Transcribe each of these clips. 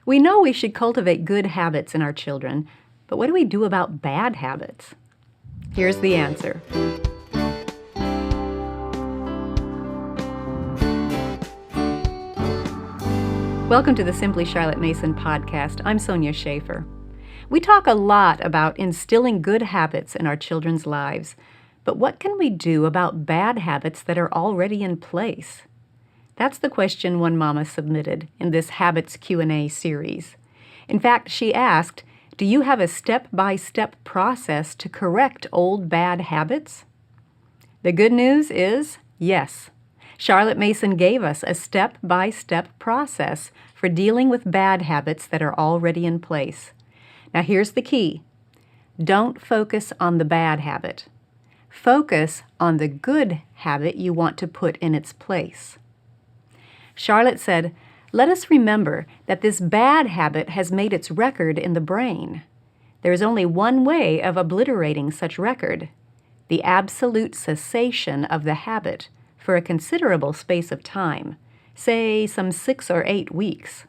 We know we should cultivate good habits in our children, but what do we do about bad habits? Here's the answer. Welcome to the Simply Charlotte Mason podcast. I'm Sonya Schaefer. We talk a lot about instilling good habits in our children's lives, but what can we do about bad habits that are already in place? That's the question one mama submitted in this Habits Q&A series. In fact, she asked, do you have a step-by-step process to correct old bad habits? The good news is yes. Charlotte Mason gave us a step-by-step process for dealing with bad habits that are already in place. Now here's the key. Don't focus on the bad habit. Focus on the good habit you want to put in its place. Charlotte said, let us remember that this bad habit has made its record in the brain. There is only one way of obliterating such record, the absolute cessation of the habit for a considerable space of time, say some 6 or 8 weeks.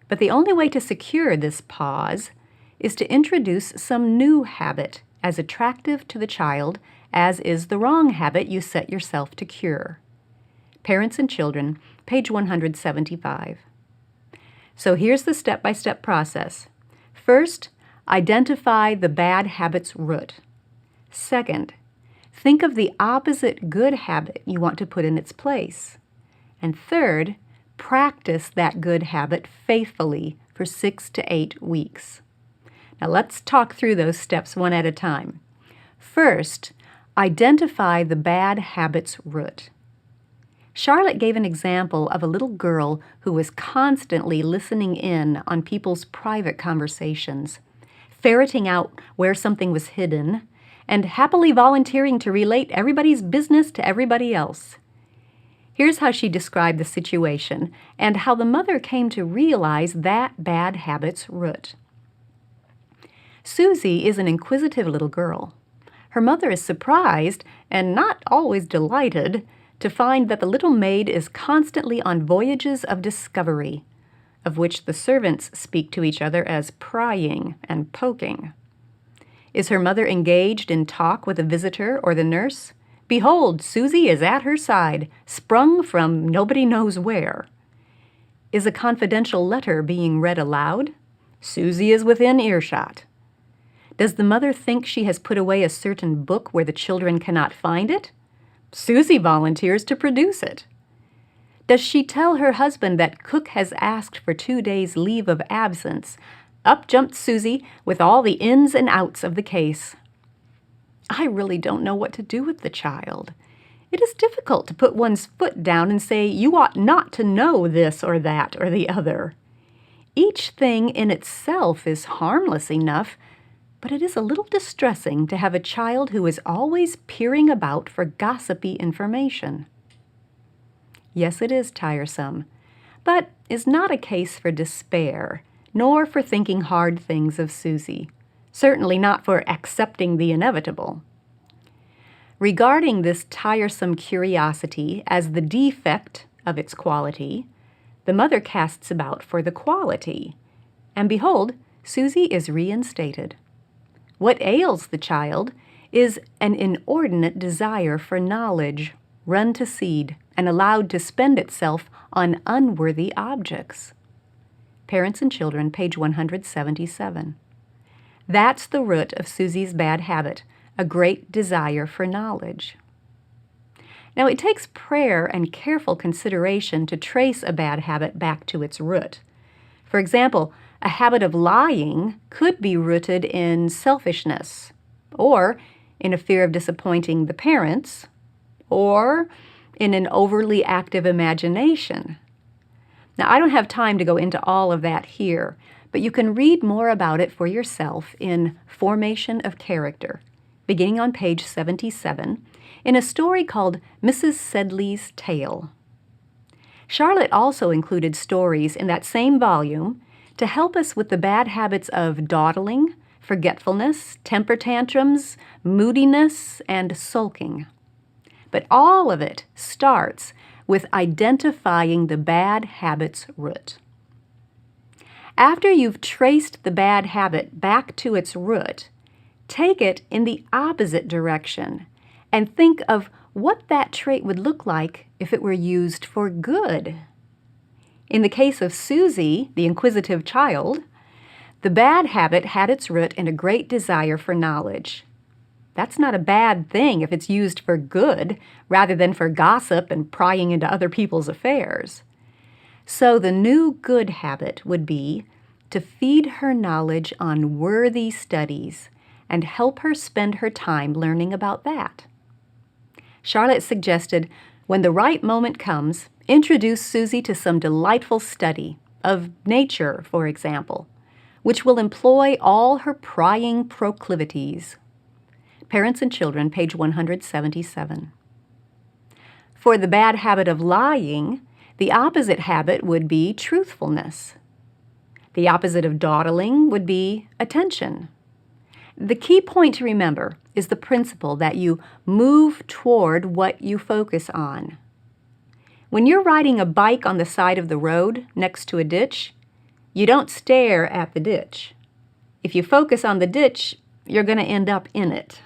But the only way to secure this pause is to introduce some new habit as attractive to the child as is the wrong habit you set yourself to cure. Parents and Children, page 175. So here's the step-by-step process. First, identify the bad habit's root. Second, think of the opposite good habit you want to put in its place. And third, practice that good habit faithfully for 6 to 8 weeks. Now let's talk through those steps one at a time. First, identify the bad habit's root. Charlotte gave an example of a little girl who was constantly listening in on people's private conversations, ferreting out where something was hidden, and happily volunteering to relate everybody's business to everybody else. Here's how she described the situation and how the mother came to realize that bad habit's root. Susie is an inquisitive little girl. Her mother is surprised, and not always delighted, to find that the little maid is constantly on voyages of discovery, of which the servants speak to each other as prying and poking. Is her mother engaged in talk with a visitor or the nurse? Behold, Susie is at her side, sprung from nobody knows where. Is a confidential letter being read aloud? Susie is within earshot. Does the mother think she has put away a certain book where the children cannot find it? Susie volunteers to produce it. Does she tell her husband that cook has asked for 2 days' leave of absence? Up jumped Susie with all the ins and outs of the case. I really don't know what to do with the child. It is difficult to put one's foot down and say, you ought not to know this or that or the other. Each thing in itself is harmless enough, but it is a little distressing to have a child who is always peering about for gossipy information. Yes, it is tiresome, but is not a case for despair, nor for thinking hard things of Susie, certainly not for accepting the inevitable. Regarding this tiresome curiosity as the defect of its quality, the mother casts about for the quality, and behold, Susie is reinstated. What ails the child is an inordinate desire for knowledge, run to seed, and allowed to spend itself on unworthy objects. Parents and Children, page 177. That's the root of Susie's bad habit, a great desire for knowledge. Now, it takes prayer and careful consideration to trace a bad habit back to its root. For example, a habit of lying could be rooted in selfishness, or in a fear of disappointing the parents, or in an overly active imagination. Now, I don't have time to go into all of that here, but you can read more about it for yourself in Formation of Character, beginning on page 77, in a story called Mrs. Sedley's Tale. Charlotte also included stories in that same volume to help us with the bad habits of dawdling, forgetfulness, temper tantrums, moodiness, and sulking. But all of it starts with identifying the bad habit's root. After you've traced the bad habit back to its root, take it in the opposite direction and think of what that trait would look like if it were used for good. In the case of Susie, the inquisitive child, the bad habit had its root in a great desire for knowledge. That's not a bad thing if it's used for good rather than for gossip and prying into other people's affairs. So the new good habit would be to feed her knowledge on worthy studies and help her spend her time learning about that. Charlotte suggested, when the right moment comes, introduce Susie to some delightful study, of nature, for example, which will employ all her prying proclivities. Parents and Children, page 177. For the bad habit of lying, the opposite habit would be truthfulness. The opposite of dawdling would be attention. The key point to remember is the principle that you move toward what you focus on. When you're riding a bike on the side of the road next to a ditch, you don't stare at the ditch. If you focus on the ditch, you're going to end up in it.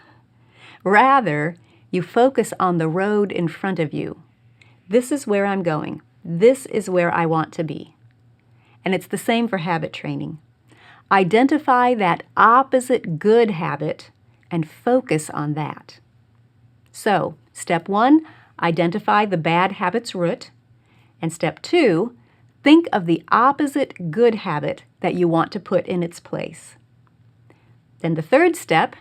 Rather, you focus on the road in front of you. This is where I'm going. This is where I want to be. And it's the same for habit training. Identify that opposite good habit and focus on that. So, step 1, identify the bad habit's root. And step 2, think of the opposite good habit that you want to put in its place. Then the third step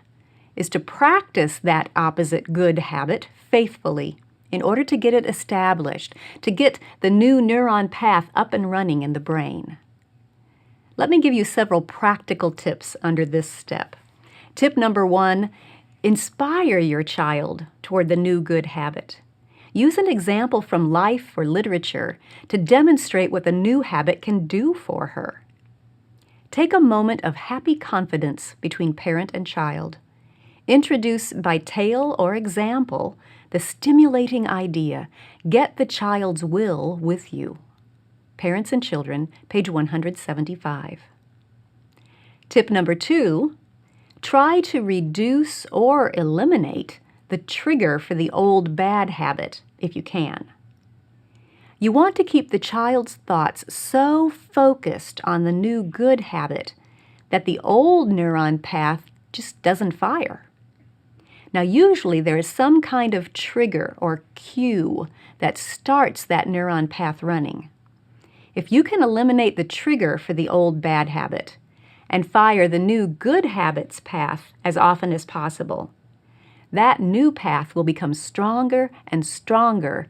is to practice that opposite good habit faithfully in order to get it established, to get the new neuron path up and running in the brain. Let me give you several practical tips under this step. Tip number 1, inspire your child toward the new good habit. Use an example from life or literature to demonstrate what the new habit can do for her. Take a moment of happy confidence between parent and child. Introduce by tale or example the stimulating idea. Get the child's will with you. Parents and Children, page 175. Tip number 2, try to reduce or eliminate the trigger for the old bad habit, if you can. You want to keep the child's thoughts so focused on the new good habit that the old neuron path just doesn't fire. Now, usually there is some kind of trigger or cue that starts that neuron path running. If you can eliminate the trigger for the old bad habit and fire the new good habits path as often as possible, that new path will become stronger and stronger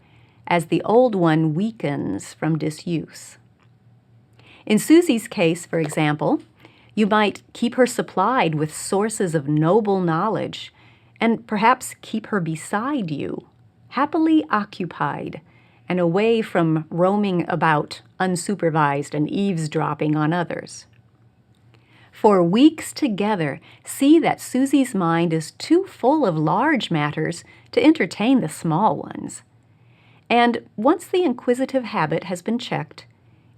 as the old one weakens from disuse. In Susie's case, for example, you might keep her supplied with sources of noble knowledge and perhaps keep her beside you, happily occupied and away from roaming about unsupervised and eavesdropping on others. For weeks together, see that Susie's mind is too full of large matters to entertain the small ones. And once the inquisitive habit has been checked,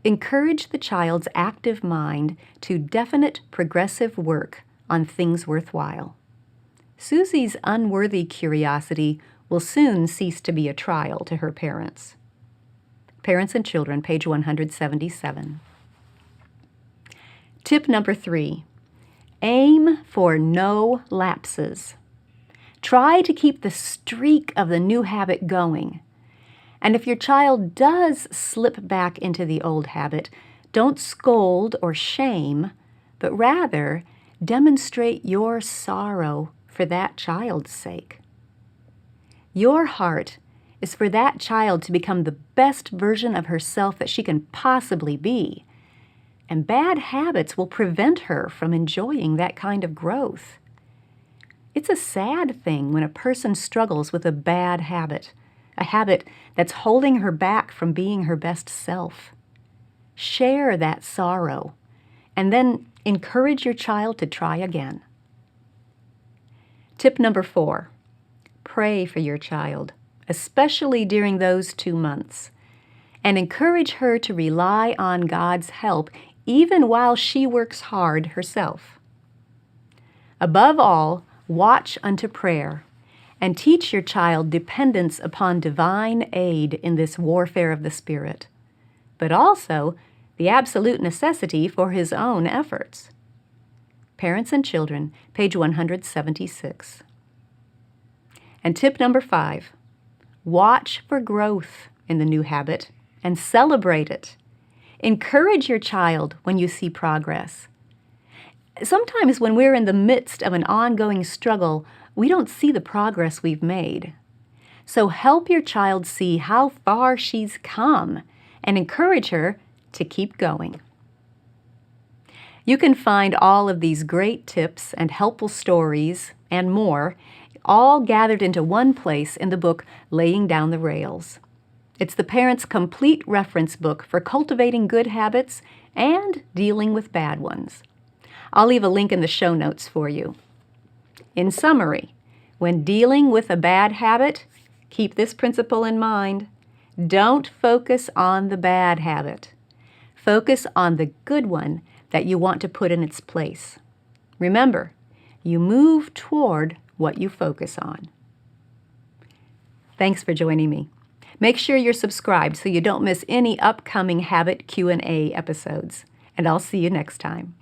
encourage the child's active mind to definite progressive work on things worthwhile. Susie's unworthy curiosity will soon cease to be a trial to her parents. Parents and Children, page 177. Tip number 3, aim for no lapses. Try to keep the streak of the new habit going. And if your child does slip back into the old habit, don't scold or shame, but rather demonstrate your sorrow for that child's sake. Your heart is for that child to become the best version of herself that she can possibly be. And bad habits will prevent her from enjoying that kind of growth. It's a sad thing when a person struggles with a bad habit, a habit that's holding her back from being her best self. Share that sorrow, and then encourage your child to try again. Tip number 4, pray for your child, especially during those 2 months, and encourage her to rely on God's help even while she works hard herself. Above all, watch unto prayer, and teach your child dependence upon divine aid in this warfare of the Spirit, but also the absolute necessity for his own efforts. Parents and Children, page 176. And tip number 5, watch for growth in the new habit and celebrate it. Encourage your child when you see progress. Sometimes when we're in the midst of an ongoing struggle, we don't see the progress we've made. So help your child see how far she's come and encourage her to keep going. You can find all of these great tips and helpful stories and more, all gathered into one place in the book Laying Down the Rails. It's the parent's complete reference book for cultivating good habits and dealing with bad ones. I'll leave a link in the show notes for you. In summary, when dealing with a bad habit, keep this principle in mind. Don't focus on the bad habit. Focus on the good one that you want to put in its place. Remember, you move toward what you focus on. Thanks for joining me. Make sure you're subscribed so you don't miss any upcoming Habit Q&A episodes. And I'll see you next time.